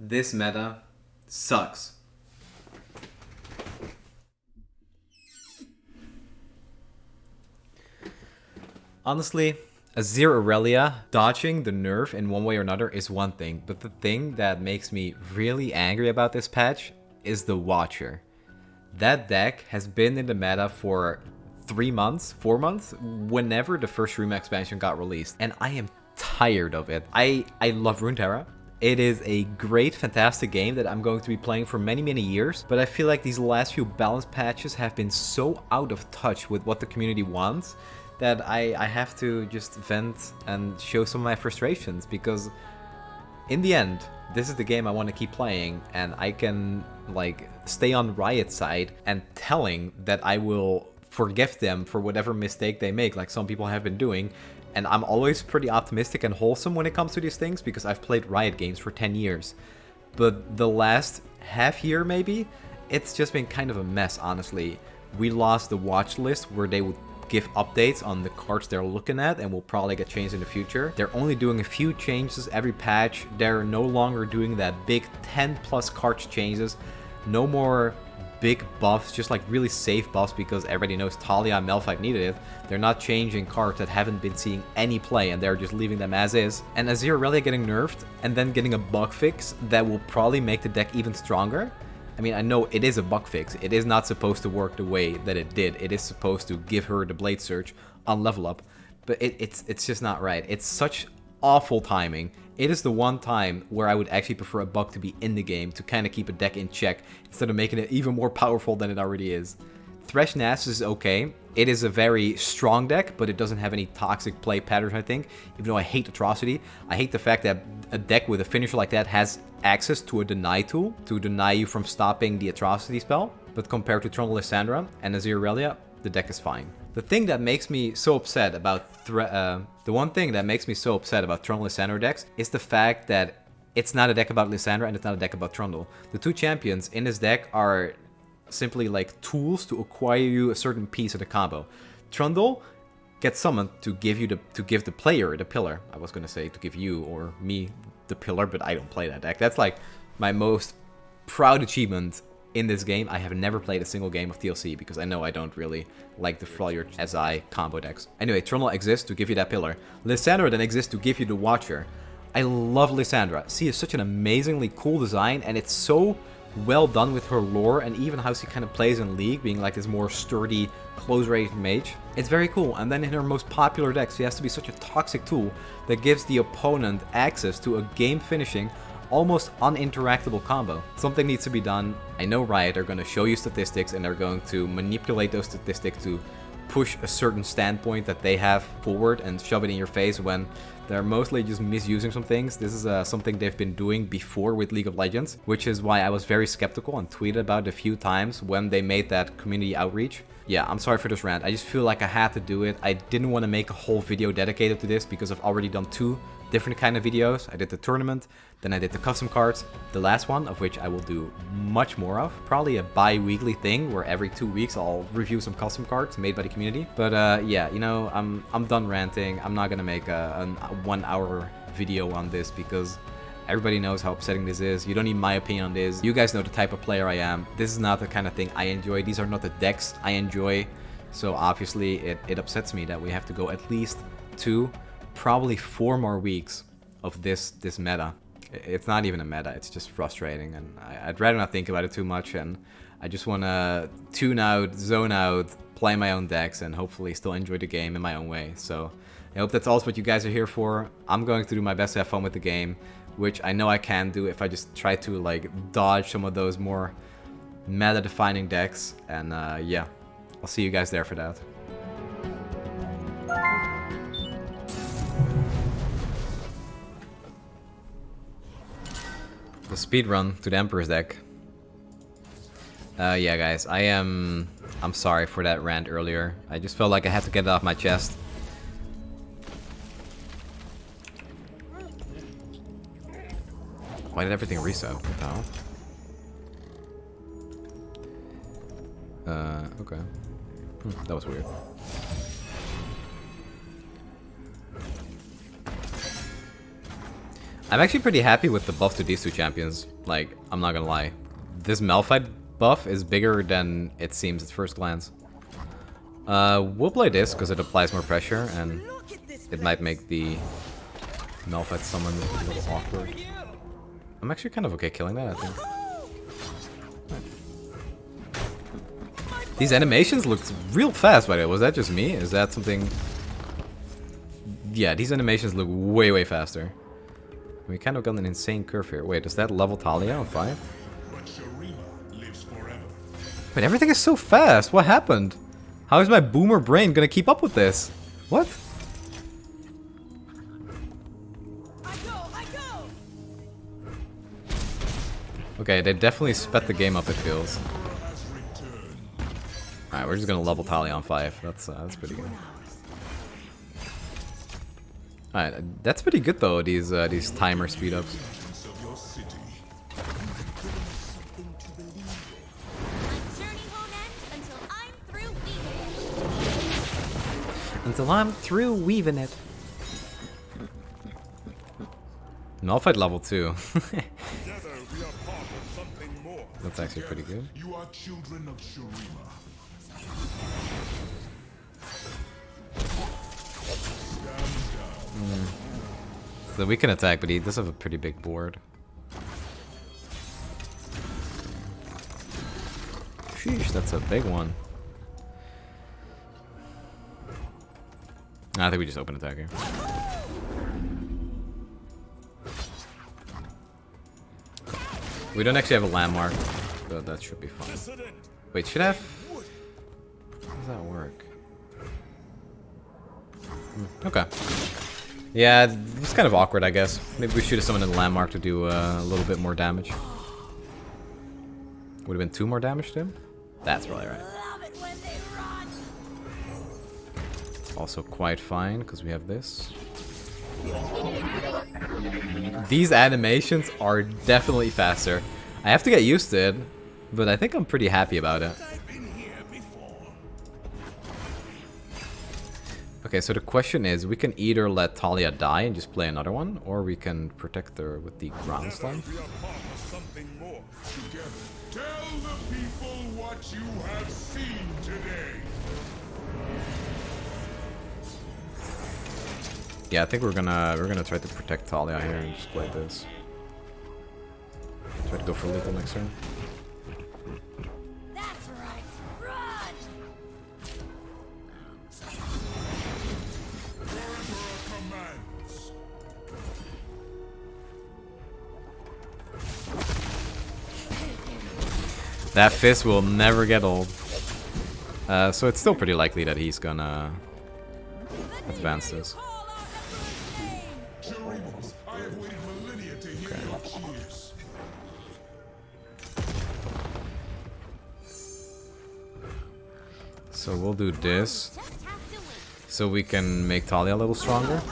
This meta sucks. Honestly, Azir Irelia dodging the nerf in one way or another is one thing, but the thing that makes me really angry about this patch is the Watcher. That deck has been in the meta for 3 months, 4 months, whenever the first Room expansion got released, and I am tired of it. I love Runeterra. It is a great, fantastic game that I'm going to be playing for many, many years, but I feel like these last few balance patches have been so out of touch with what the community wants that I have to just vent and show some of my frustrations, because in the end, this is the game I want to keep playing, and I can like stay on Riot's side and telling that I will forgive them for whatever mistake they make, like some people have been doing. And I'm always pretty optimistic and wholesome when it comes to these things because I've played Riot games for 10 years. But the last half year maybe, it's just been kind of a mess, honestly. We lost the watch list where they would give updates on the cards they're looking at and will probably get changed in the future. They're only doing a few changes every patch. They're no longer doing that big 10 plus cards changes. No more big buffs, just like really safe buffs because everybody knows Taliyah Malphite needed it. They're not changing cards that haven't been seeing any play and they're just leaving them as is. And Azir Irelia getting nerfed and then getting a bug fix that will probably make the deck even stronger. I mean, I know it is a bug fix. It is not supposed to work the way that it did. It is supposed to give her the Blade Surge on level up, but it's just not right. It's such awful timing. It is the one time where I would actually prefer a bug to be in the game to kind of keep a deck in check instead of making it even more powerful than it already is. Thresh Nasus is okay. It is a very strong deck, but it doesn't have any toxic play patterns, I think. Even though I hate Atrocity. I hate the fact that a deck with a finisher like that has access to a deny tool to deny you from stopping the Atrocity spell. But compared to Trundle Lissandra and Azir Irelia, the deck is fine. The thing that makes me so upset about the one thing that makes me so upset about Trundle Lissandra decks is the fact that it's not a deck about Lissandra and it's not a deck about Trundle. The two champions in this deck are simply like tools to acquire you a certain piece of the combo. Trundle gets summoned to give you to give the player the pillar. I was gonna say to give you or me the pillar, but I don't play that deck. That's like my most proud achievement in this game. I have never played a single game of TLC because I know I don't really like the Freljord SI combo decks. Anyway, Trundle exists to give you that pillar. Lissandra then exists to give you the Watcher. I love Lissandra. She is such an amazingly cool design, and it's so well done with her lore and even how she kind of plays in League, being like this more sturdy, close-range mage. It's very cool. And then in her most popular deck, she has to be such a toxic tool that gives the opponent access to a game-finishing, almost uninteractable combo. Something needs to be done. I know Riot are going to show you statistics and they're going to manipulate those statistics to push a certain standpoint that they have forward and shove it in your face when they're mostly just misusing some things. This is something they've been doing before with League of Legends, which is why I was very skeptical and tweeted about it a few times when they made that community outreach. Yeah, I'm sorry for this rant. I just feel like I had to do it. I didn't want to make a whole video dedicated to this because I've already done 2 different kind of videos. I did the tournament, then I did the custom cards, the last one of which I will do much more of. Probably a bi-weekly thing where every 2 weeks I'll review some custom cards made by the community. But yeah, you know, I'm done ranting. I'm not gonna make a 1 hour video on this because everybody knows how upsetting this is. You don't need my opinion on this. You guys know the type of player I am. This is not the kind of thing I enjoy. These are not the decks I enjoy. So obviously it upsets me that we have to go at least 2, probably 4 more weeks of this meta. It's not even a meta, it's just frustrating, and I'd rather not think about it too much, and I just want to tune out, zone out, play my own decks, and hopefully still enjoy the game in my own way. So I hope that's also what you guys are here for. I'm going to do my best to have fun with the game, which I know I can do if I just try to like dodge some of those more meta-defining decks, and yeah, I'll see you guys there for that. The speedrun to the Emperor's deck. Yeah guys, I'm sorry for that rant earlier. I just felt like I had to get it off my chest. Why did everything reset? What the hell? Okay. That was weird. I'm actually pretty happy with the buff to these two champions. Like, I'm not gonna lie. This Malphite buff is bigger than it seems at first glance. We'll play this because it applies more pressure and it might make the Malphite summon a little awkward. I'm actually kind of okay killing that, I think. These animations look real fast, by the way. Was that just me? Is that something... Yeah, these animations look way, way faster. We kind of got an insane curve here. Wait, does that level Taliyah on 5? Wait, everything is so fast. What happened? How is my boomer brain gonna keep up with this? What? Okay, they definitely sped the game up, it feels. Alright, we're just gonna level Taliyah on 5. That's pretty good. Alright, that's pretty good though, these timer speed ups. Until I'm through weaving it. Malphite level 2. That's actually pretty good. You are children of Shurima. So we can attack, but he does have a pretty big board. Sheesh, that's a big one. I think we just open attack here. We don't actually have a landmark, but that should be fine. Wait, should I have... How does that work? Okay. Yeah, it's kind of awkward, I guess. Maybe we should have summoned a landmark to do a little bit more damage. Would have been 2 more damage to him? That's probably right. Also quite fine, because we have this. These animations are definitely faster. I have to get used to it, but I think I'm pretty happy about it. Okay, so the question is, we can either let Taliyah die and just play another one, or we can protect her with the ground slide. Tell the people what you have seen today. Yeah, I think we're gonna try to protect Taliyah here and just play this. Try to go for lethal next turn. That's right. Run. That fist will never get old. So it's still pretty likely that he's gonna advance this. So we'll do this, so we can make Taliyah a little stronger.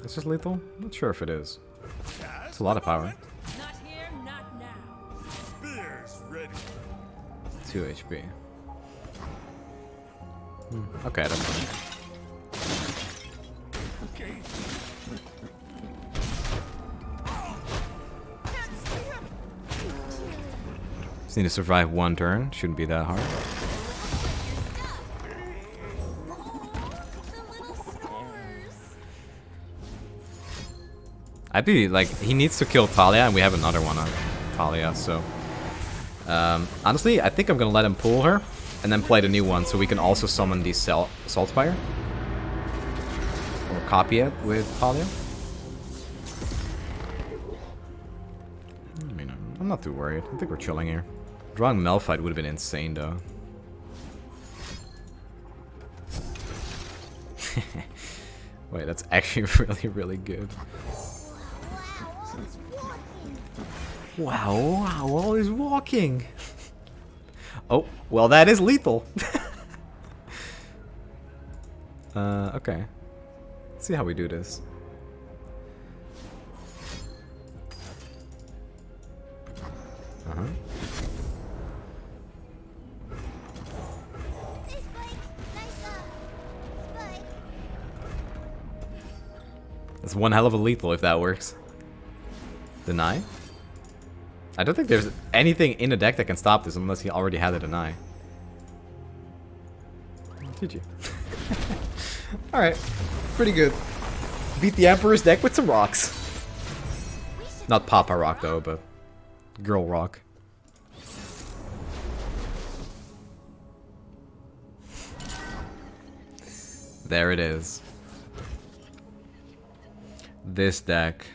Is this lethal? I'm not sure if it is. It's a lot of power. 2 HP. Okay, that's fine. Just need to survive 1 turn. Shouldn't be that hard. I'd be like, he needs to kill Taliyah, and we have another one on Taliyah, so... honestly, I think I'm gonna let him pull her, and then play the new one, so we can also summon the Saltspire. Or copy it with Taliyah. I mean, I'm not too worried. I think we're chilling here. Drawing Malphite would have been insane, though. Wait, that's actually really, really good. Wow, wow, all is walking. Oh, well, that is lethal. Okay. Let's see how we do this. Uh-huh. That's one hell of a lethal if that works. Deny? I don't think there's anything in the deck that can stop this unless he already had a deny. GG. Alright. Pretty good. Beat the Emperor's deck with some rocks. Not Papa Rock though, but Girl Rock. There it is. This deck.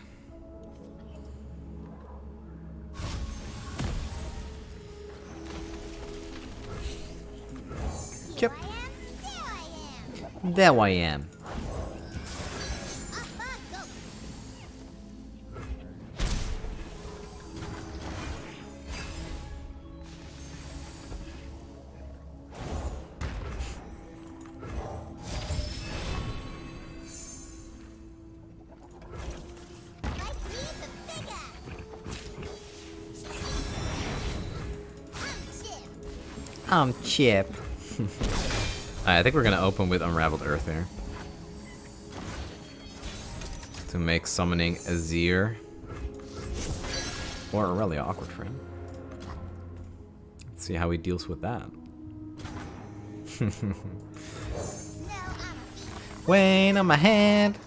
Yep. There I am. I'm Chip. Alright, I think we're gonna open with Unraveled Earth here. To make summoning Azir. Or Irelia awkward for him. Let's see how he deals with that. Weighing on my hand.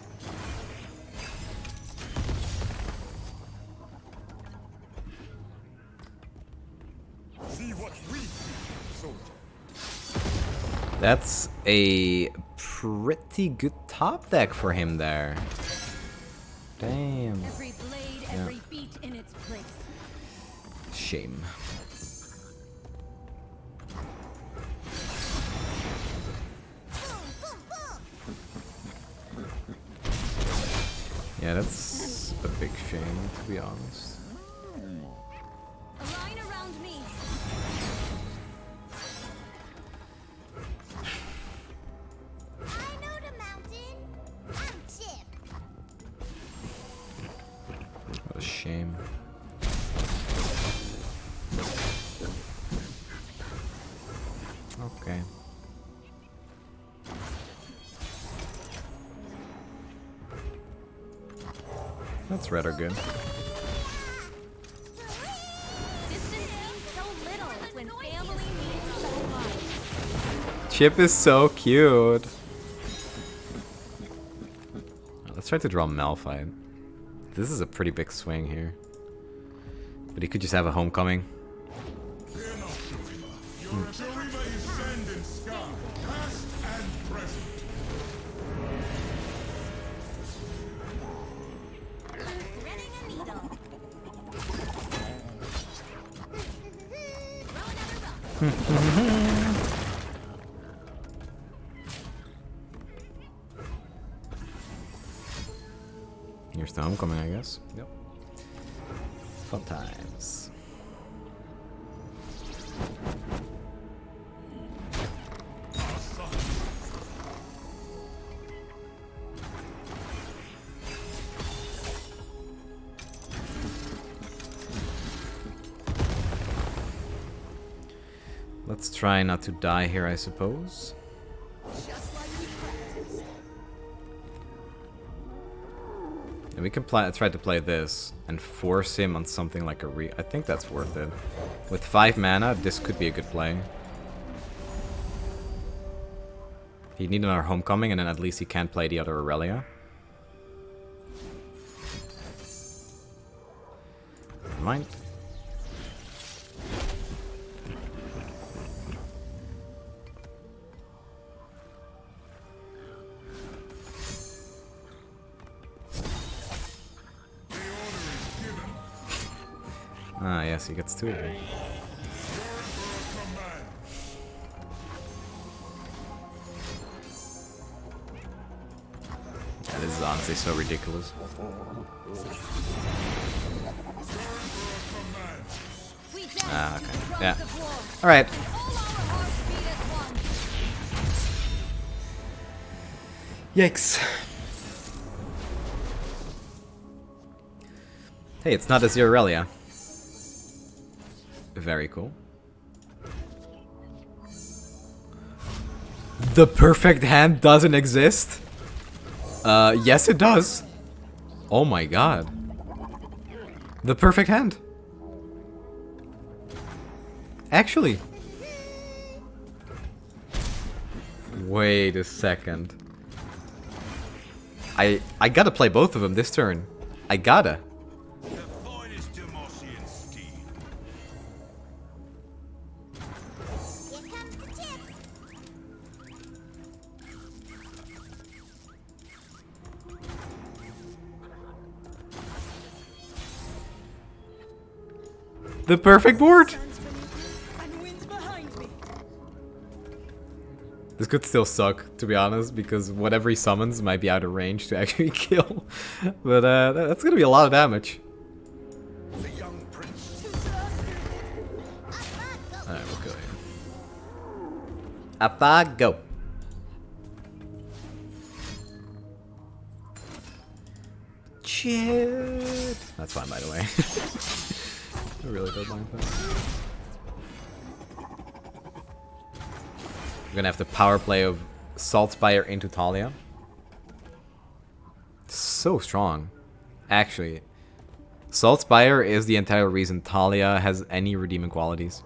That's a pretty good top deck for him there. Damn. Every blade, every beat in its place. Shame. Yeah, that's a big shame, to be honest. A line around me. I know the mountain. I'm Chip. What a shame. Okay. That's red or good. Chip is so cute. Let's try to draw Malphite. This is a pretty big swing here. But he could just have a homecoming. Here's the homecoming, I guess. Yep. Fun times. Let's try not to die here, I suppose. And we can try to play this and force him on something like a I think that's worth it. With 5 mana, this could be a good play. He'd need another homecoming, and then at least he can't play the other Irelia. Never mind. Ah, yes, he gets 2 of them. Yeah, this is honestly so ridiculous. Ah, okay. Yeah. Alright. Yikes. Hey, it's not Azir Irelia. Very cool. The perfect hand doesn't exist? Yes it does. Oh my god. The perfect hand. Actually. Wait a second. I gotta play both of them this turn. I gotta. The finest Demosian steed. Here comes the tip. The perfect board. Stands beneath me and winds behind me. This could still suck, to be honest, because whatever he summons might be out of range to actually kill. But that's gonna be a lot of damage. The young prince. Alright, we'll kill you. Appa, go. Shit. That's fine, by the way. I really don't mind that. We're gonna have the power play of Saltspire into Taliyah. So strong. Actually, Saltspire is the entire reason Taliyah has any redeeming qualities.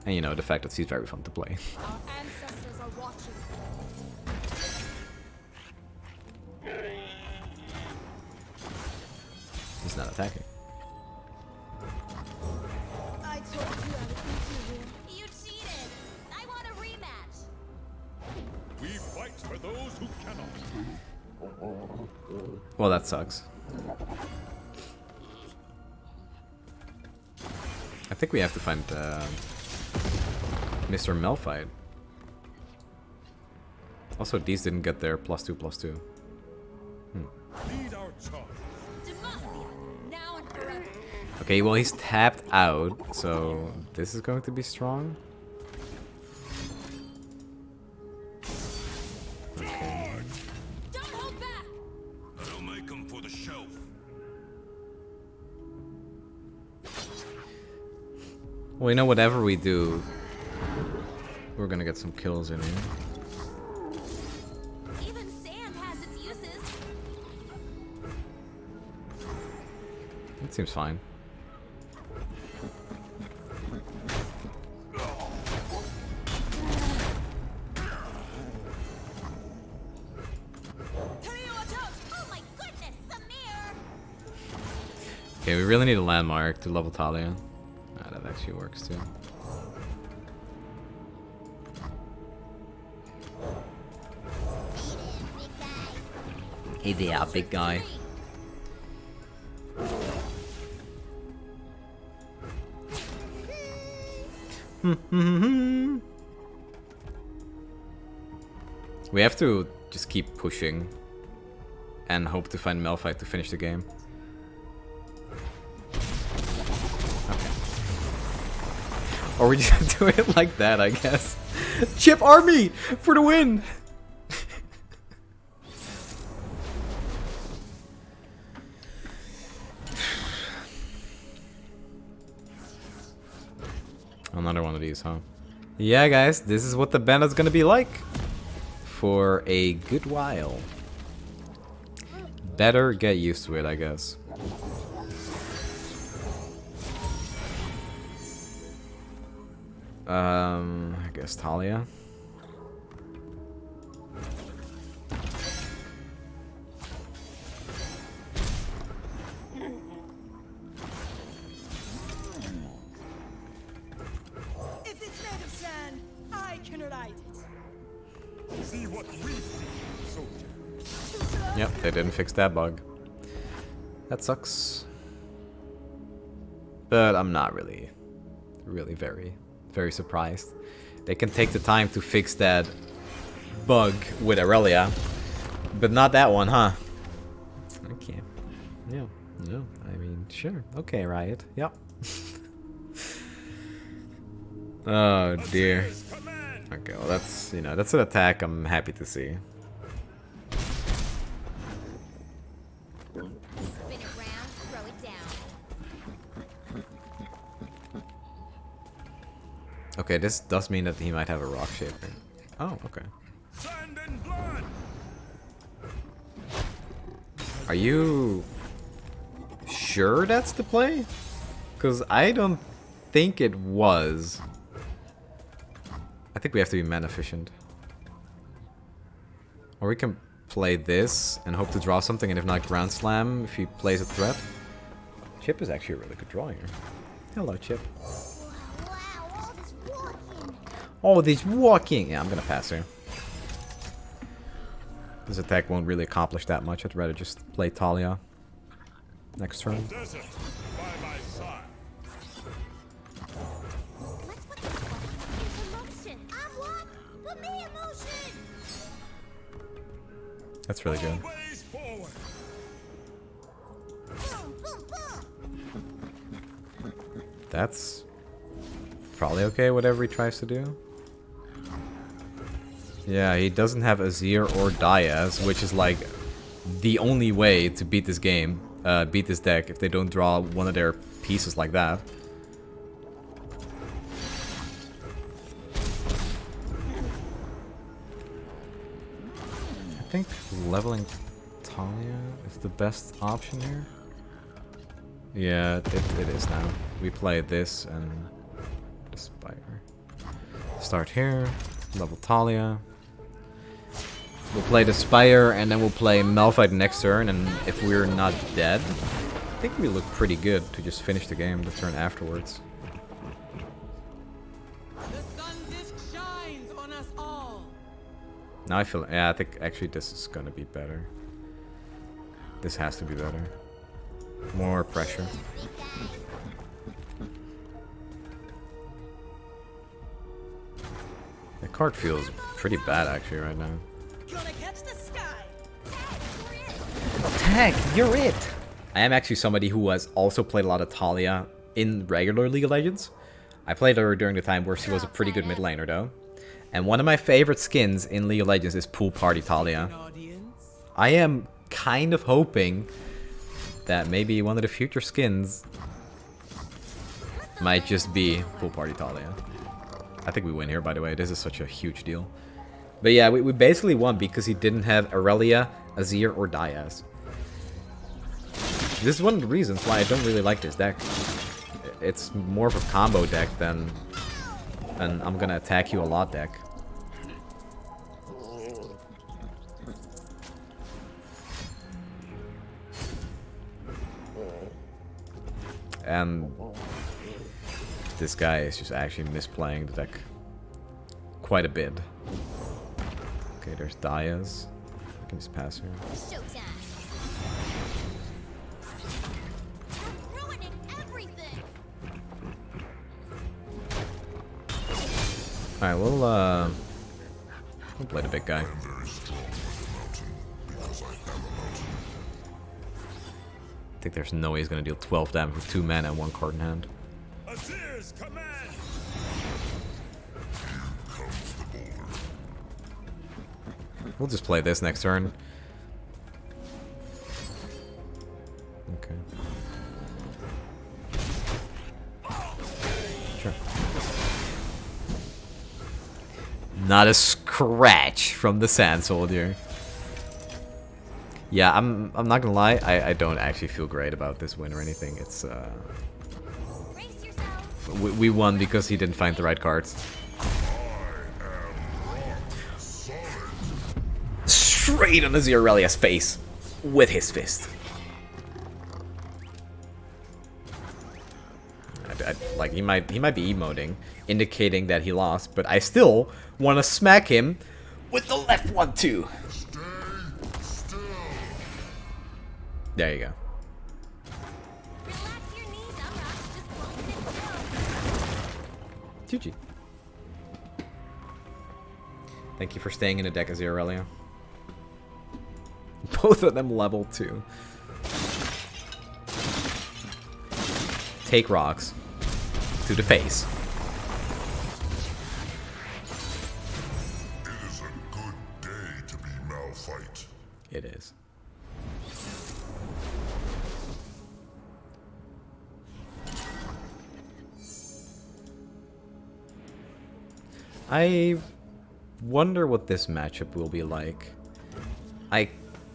And you know, the fact that she's very fun to play. Our ancestors are watching. He's not attacking. I told you I would beat you here. You cheated. I want a rematch. We fight for those who cannot. Well, that sucks. I think we have to find Mr. Malphite. Also, these didn't get their +2/+2. Lead our charge. Demacia, now and forever. Okay, well, he's tapped out, so this is going to be strong. Don't hold back. I'll make them for the show. Well, you know, whatever we do, we're gonna get some kills in here. Even sand has its uses. That seems fine. Oh my goodness, Samir! Okay, we really need a landmark to level Taliyah. Ah, that actually works too. Hey there, big guy. We have to just keep pushing and hope to find Malphite to finish the game. Okay. Or we just do it like that, I guess. Chip Army for the win! Another one of these, huh? Yeah, guys, this is what the banda's gonna be like for a good while. Better get used to it, I guess. I guess Taliyah. If it's made of sand, I can ride it. See what we see, soldier. Yep, they didn't fix that bug. That sucks. But I'm not really very surprised. They can take the time to fix that bug with Irelia, but not that one, huh? Okay. Yeah. No. I mean, sure. Okay, Riot. Yep. Oh dear. Azir's command. Okay, well that's, you know, that's an attack I'm happy to see. Spin it round, throw it down. Okay, this does mean that he might have a rock shaper. Oh, okay. Sand and blood. Are you sure that's the play? Because I don't think it was. I think we have to be mana efficient. Or we can play this and hope to draw something, and if not, Grand Slam if he plays a threat. Chip is actually a really good draw here. Hello, Chip. Wow, all this walking. Oh, this walking! Yeah, I'm gonna pass here. This attack won't really accomplish that much. I'd rather just play Taliyah next turn. Desert by my side. Let's put this one into motion. I'm what? Put me in motion. That's really good. Always forward. Boom, boom, boom. That's probably okay, whatever he tries to do. Yeah, he doesn't have Azir or Diaz, which is like the only way to beat this game, beat this deck, if they don't draw one of their pieces like that. I think leveling Taliyah is the best option here. Yeah, it is now. We play this and the Spire. Start here, level Taliyah. We'll play the Spire and then we'll play Malphite next turn, and if we're not dead, I think we look pretty good to just finish the game the turn afterwards. The sun disk shines on us all. Now I feel, yeah, I think actually this is gonna be better. This has to be better. More pressure. The card feels pretty bad actually right now. Gonna catch the sky. Tag, you're it! I am actually somebody who has also played a lot of Taliyah in regular League of Legends. I played her during the time where she was a pretty good mid laner though. And one of my favorite skins in League of Legends is Pool Party Taliyah. Audience. I am kind of hoping that maybe one of the future skins might just be Pool Party Taliyah. I think we win here, by the way. This is such a huge deal. But yeah, we basically won because he didn't have Irelia, Azir, or Diaz. This is one of the reasons why I don't really like this deck. It's more of a combo deck than an I'm gonna attack you a lot deck. And this guy is just actually misplaying the deck quite a bit. Okay, there's Diaz. I can just pass her. Showtime. You're ruining everything. Alright, we'll play the big guy. I think there's no way he's gonna deal 12 damage with 2 mana and 1 card in hand. Azir's command. We'll just play this next turn. Okay. Sure. Not a scratch from the Sand Soldier. Yeah, I'm not gonna lie, I don't actually feel great about this win or anything. It's Brace yourself. we won because he didn't find the right cards. Straight on Azir Irelia's face with his fist. Like he might be emoting, indicating that he lost, but I still want to smack him with the left one too. There you go. Relax your knees, Amrox. Just close it. GG. Thank you for staying in the deck, Azir Irelia. Both of them level 2. Take rocks to the face. It is a good day to be Malphite. It is. I wonder what this matchup will be like. I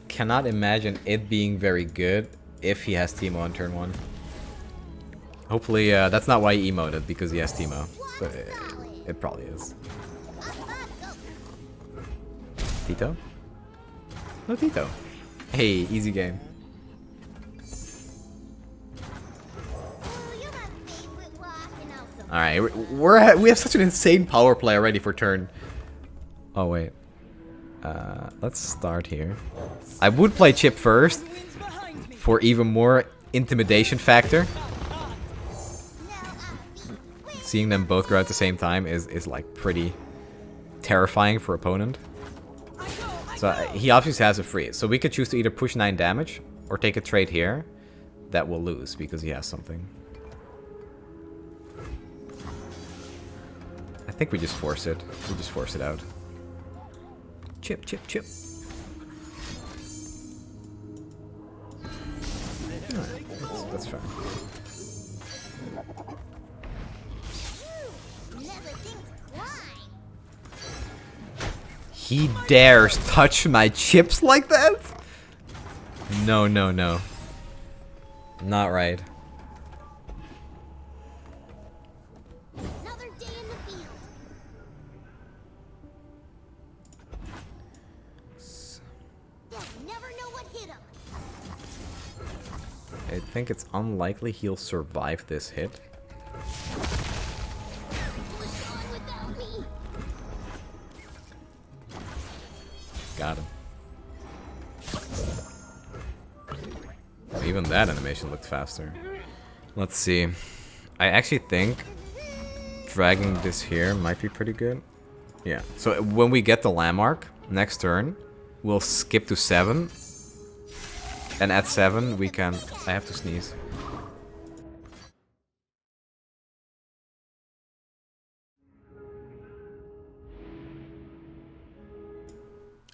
cannot imagine it being very good, if he has Teemo on turn 1. Hopefully, that's not why he emoted, because he has Teemo. But it probably is. Tito? No Tito. Hey, easy game. Alright, we have such an insane power play already for turn. Oh wait. Let's start here. I would play Chip first for even more intimidation factor. Seeing them both grow at the same time is like pretty terrifying for opponent. So he obviously has a freeze. So we could choose to either push 9 damage or take a trade here that will lose because he has something. I think we just force it. We just force it out. Chip, chip, chip. Alright, that's fine. He dares touch my chips like that? No, no, no. Not right. Another day in the field. They'll never know what hit him. I think it's unlikely he'll survive this hit. Push on without me. Got him. Even that animation looked faster. Let's see. I actually think dragging this here might be pretty good. Yeah. So when we get the landmark next turn, we'll skip to 7. And at 7 we can... I have to sneeze.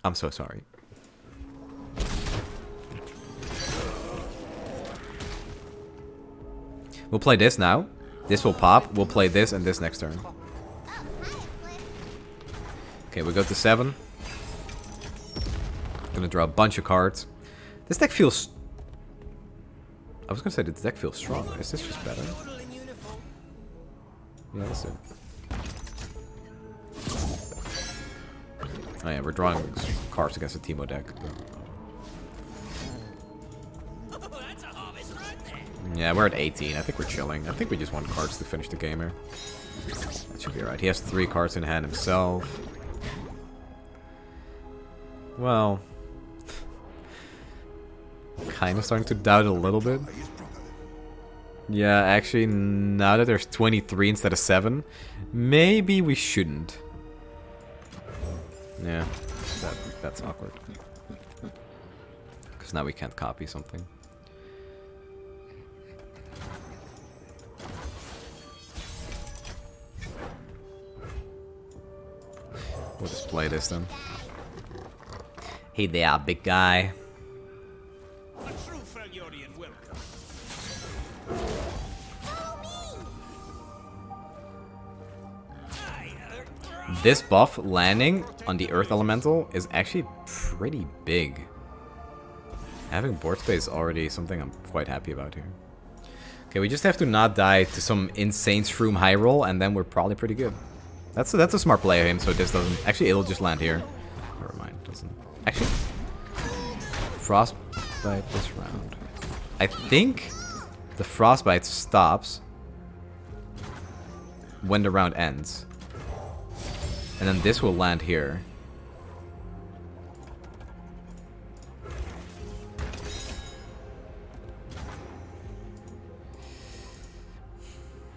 I'm so sorry. We'll play this now. This will pop. We'll play this and this next turn. Okay, we go to 7. Gonna draw a bunch of cards. This deck feels... I was gonna say this deck feels strong. Is this just better? Yeah, that's it. Oh yeah, we're drawing cards against a Teemo deck. Yeah, we're at 18. I think we're chilling. I think we just want cards to finish the game here. That should be alright. He has 3 cards in hand himself. Well... kind of starting to doubt a little bit. Yeah, actually, now that there's 23 instead of 7, maybe we shouldn't. Yeah, that's awkward. Because now we can't copy something. We'll just play this then. Hey there, big guy. This buff landing on the Earth Elemental is actually pretty big. Having board space is already something I'm quite happy about here. Okay, we just have to not die to some insane shroom high roll, and then we're probably pretty good. That's a smart play of him, so this doesn't... Actually, it'll just land here. Never mind, it doesn't... Actually... Frostbite this round. I think the Frostbite stops when the round ends. And then this will land here.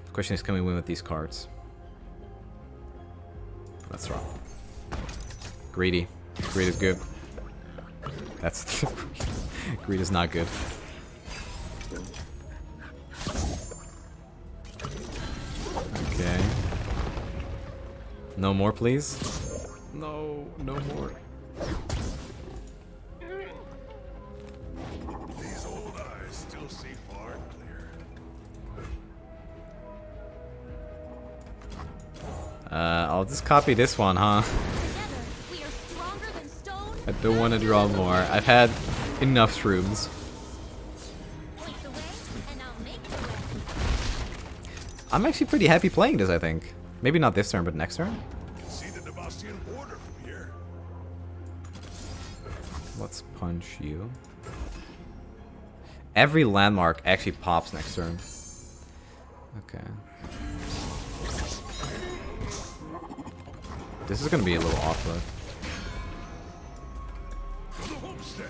The question is, can we win with these cards? That's wrong. Greedy. Greed is good. That's... Greed is not good. Okay. No more, please? No, no more. These old eyes still see far and clear. I'll just copy this one, huh? I don't want to draw more. I've had enough shrooms. I'm actually pretty happy playing this, I think. Maybe not this turn, but next turn. See the Devastian border from here. Let's punch you. Every landmark actually pops next turn. Okay. This is gonna be a little awkward. For the homestead.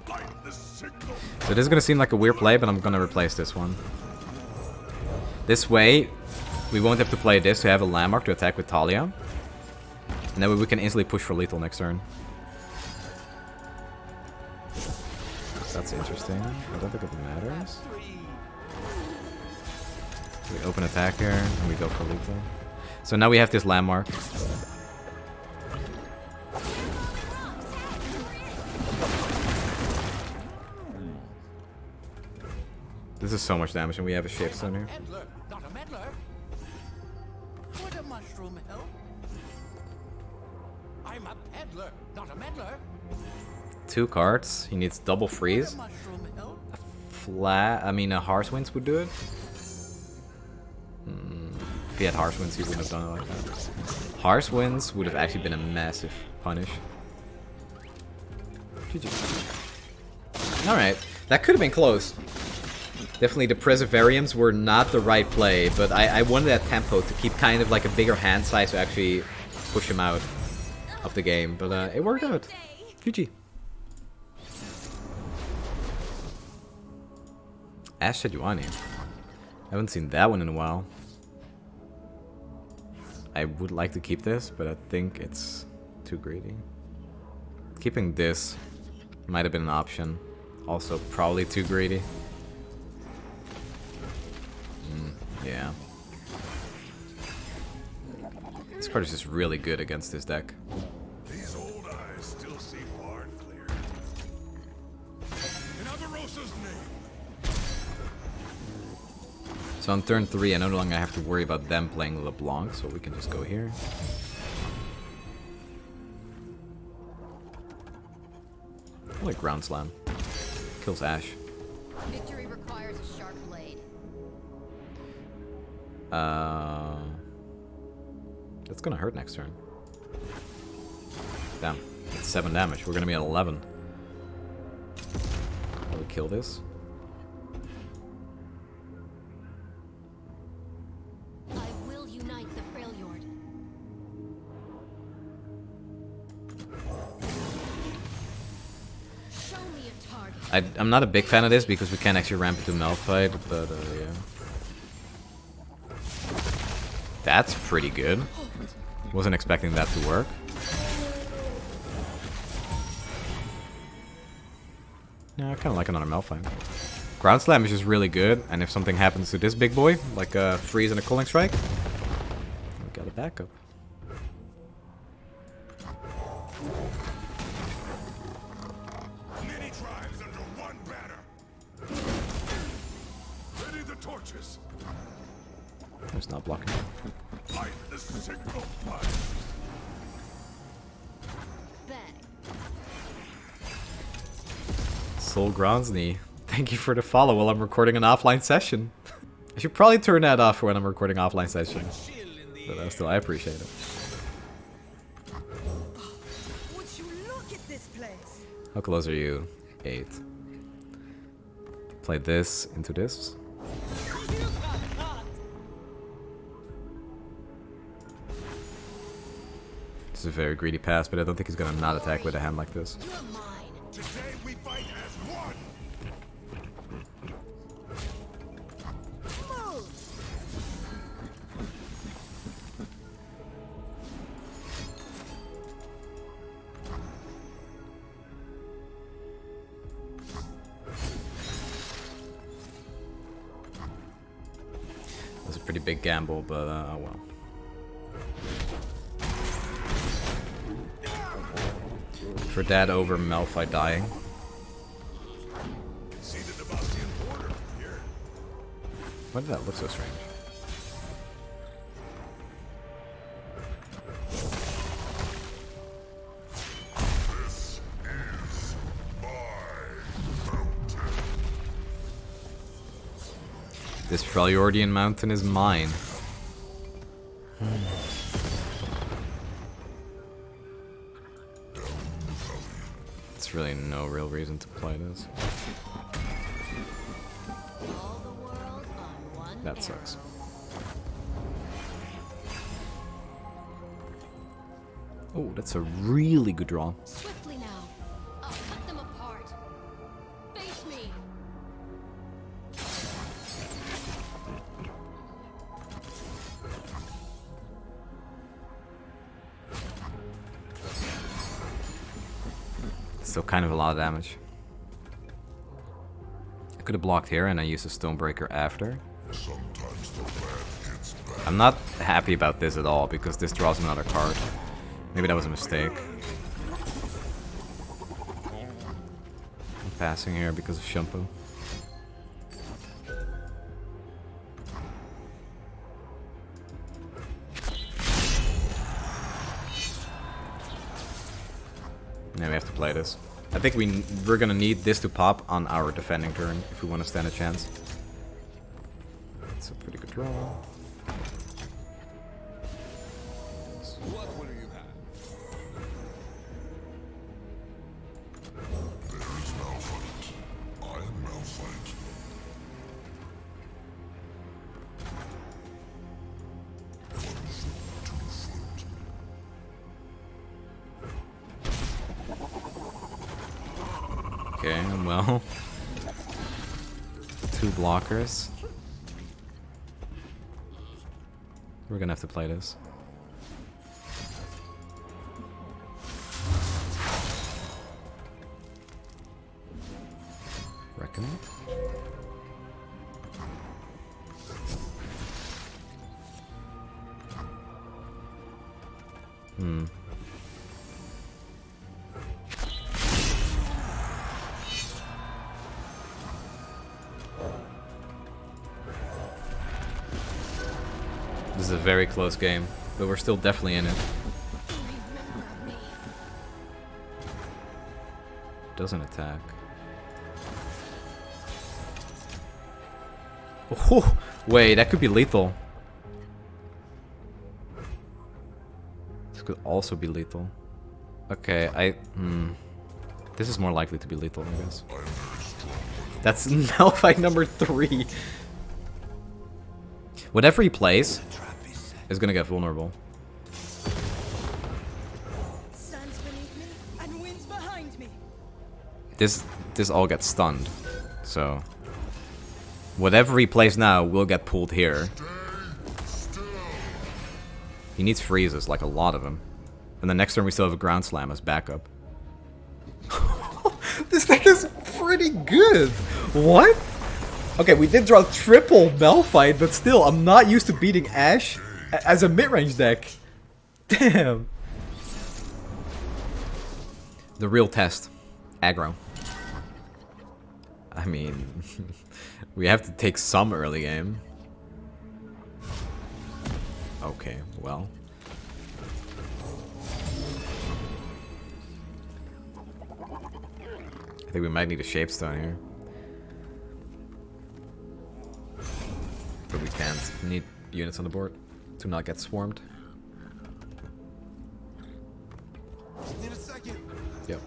Light the signal. So this is gonna seem like a weird play, but I'm gonna replace this one. This way, we won't have to play this to have a landmark to attack with Taliyah. And that way we can easily push for lethal next turn. That's interesting. I don't think it matters. We open attack here, and we go for lethal. So now we have this landmark. This is so much damage, and we have a shift zone here. Peddler, not a meddler. Would a mushroom help? I'm a peddler, not a meddler. 2 cards. He needs double Would freeze. a mushroom help? A Harsh Winds would do it. If he had Harsh Winds, he wouldn't have done it like that. Harsh Winds would have actually been a massive punish. GG. Alright, that could have been close. Definitely the Preservariums were not the right play, but I wanted that tempo to keep kind of like a bigger hand size to actually push him out of the game. But it worked out. GG. Ashe Sejuani. Haven't seen that one in a while. I would like to keep this, but I think it's too greedy. Keeping this might have been an option. Also, probably too greedy. Yeah. This card is just really good against this deck. These old eyes still see far and clear. In Avarosa's name. So on turn 3, I no longer have to worry about them playing LeBlanc, so we can just go here. I like Ground Slam. Kills Ashe. Victory requires a sharp blade. That's gonna hurt next turn. Damn, it's 7 damage. We're gonna be at 11. Will we kill this? I will unite the Freljord. Show me a target. I'm not a big fan of this because we can't actually ramp into Malphite, but yeah. That's pretty good. Wasn't expecting that to work. Yeah, I kind of like another Malphite. Ground Slam is just really good, and if something happens to this big boy, like a freeze and a Culling Strike, we got a backup. Many tribes under one banner. Ready the torches. It's not blocking. Light the signal fire. Bang. Soul Gronsny, thank you for the follow while I'm recording an offline session. I should probably turn that off for when I'm recording offline sessions. But still, I appreciate it. Would you look at this place? How close are you? 8. Play this into this. This is a very greedy pass, but I don't think he's gonna not attack with a hand like this. You're mine. Today we fight as one. Move! That's a pretty big gamble, but oh well. For that over Malphite dying. See the Devastian border from here. Why did that look so strange? This Freljordian mountain is mine. It's really no real reason to play this. All the world on one That sucks. Oh, that's a really good draw. Swiftly now. I'll cut them apart. Face me. Still kind of a lot of damage. I could have blocked here and I used a Stonebreaker after. Sometimes the bad hits back. I'm not happy about this at all because this draws another card. Maybe that was a mistake. I'm passing here because of Shampoo. Now we have to play this. I think we're gonna need this to pop on our defending turn if we want to stand a chance. That's a pretty good draw. What will you have? There is Malphite. I am Malphite. One foot, 2 foot. Okay, well. 2 blockers. We're gonna have to play this. Reckoning? This is a very close game, but we're still definitely in it. Remember me. Doesn't attack. Oh, wait, that could be lethal. This could also be lethal. Okay, this is more likely to be lethal, I guess. That's Malphite number 3. Whatever he plays is gonna get vulnerable. Stands beneath me and winds behind me. This all gets stunned, so whatever he plays now will get pulled here. He needs freezes, like a lot of them. And the next turn we still have a ground slam as backup. This deck is pretty good. What? Okay, we did draw triple Malphite, but still, I'm not used to beating Ashe as a mid-range deck. Damn. The real test. Aggro. I mean, we have to take some early game. Okay, well. I think we might need a Shapestone here. But we can't. We need units on the board to not get swarmed. Need a second. Yep.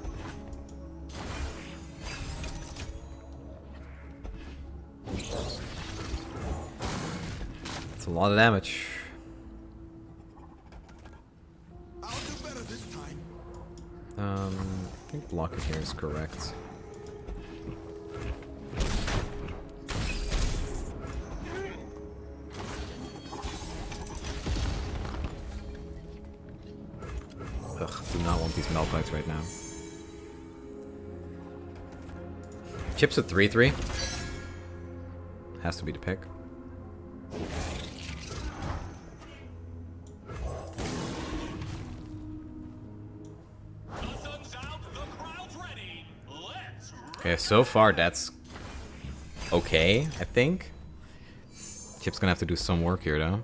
It's a lot of damage. I'll do better this time. I think blocking here is correct. Ugh, do not want these Malphites right now. Chip's a 3-3. Has to be the pick. Okay, so far that's okay, I think. Chip's gonna have to do some work here though.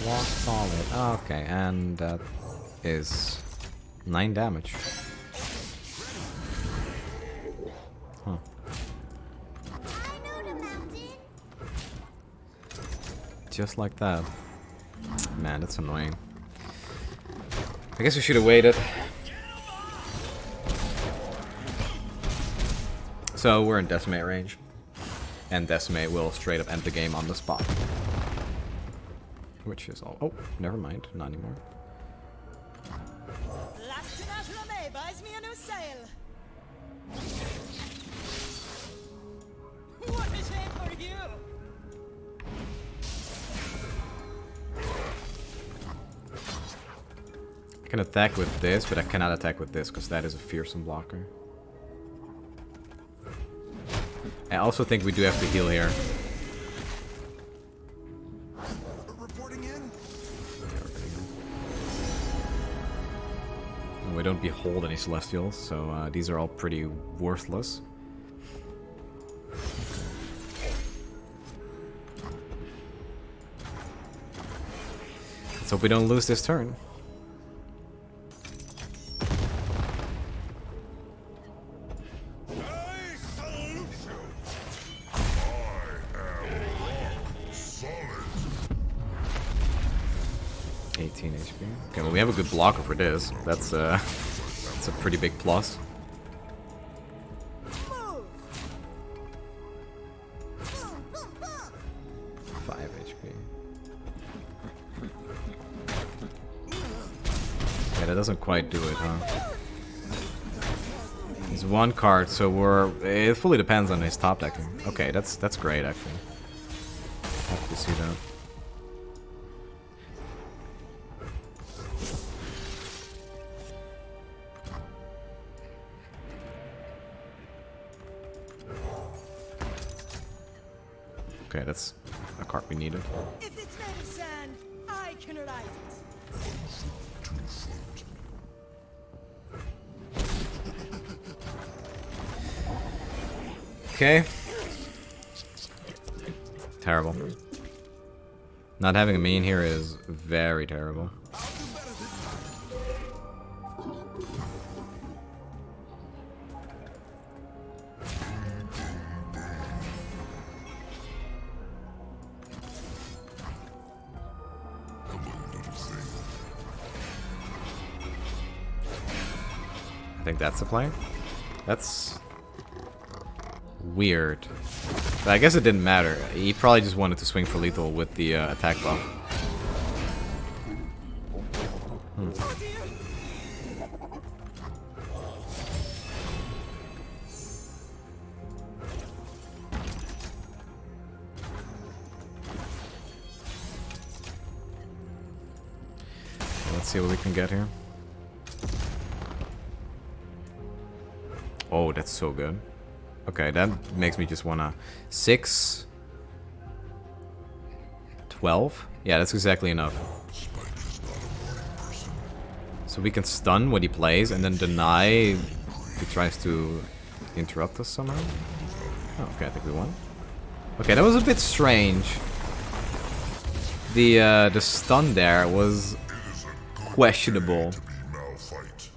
Walk solid. Okay, and that is 9 damage. Just like that. Man, that's annoying. I guess we should have waited. So we're in Decimate range. And Decimate will straight up end the game on the spot. Which is all... Oh, never mind. Not anymore. Buys me a new sail. What a shame for you. I can attack with this, but I cannot attack with this because that is a fearsome blocker. I also think we do have to heal here. Reporting in. We don't behold any Celestials, so these are all pretty worthless. Let's hope we don't lose this turn. I salute you. I am solid. 18 HP. Okay, well we have a good blocker for this. That's a pretty big plus. Move. 5 HP. Yeah, that doesn't quite do it, huh? He's one card, so it fully depends on his top decking. Okay, that's great actually. Happy to see that. Okay, that's a card we needed. If it's made of sand, I can write it. Okay. Terrible. Not having a main here is very terrible. I think that's the play. That's weird. But I guess it didn't matter. He probably just wanted to swing for lethal with the attack buff. Let's see what we can get here. Oh, that's so good. Okay, that makes me just wanna 6 12? Yeah, that's exactly enough. So we can stun what he plays and then deny if he tries to interrupt us somehow. Oh, okay, I think we won. Okay, that was a bit strange. The stun there was questionable. Malphite.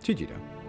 GG though.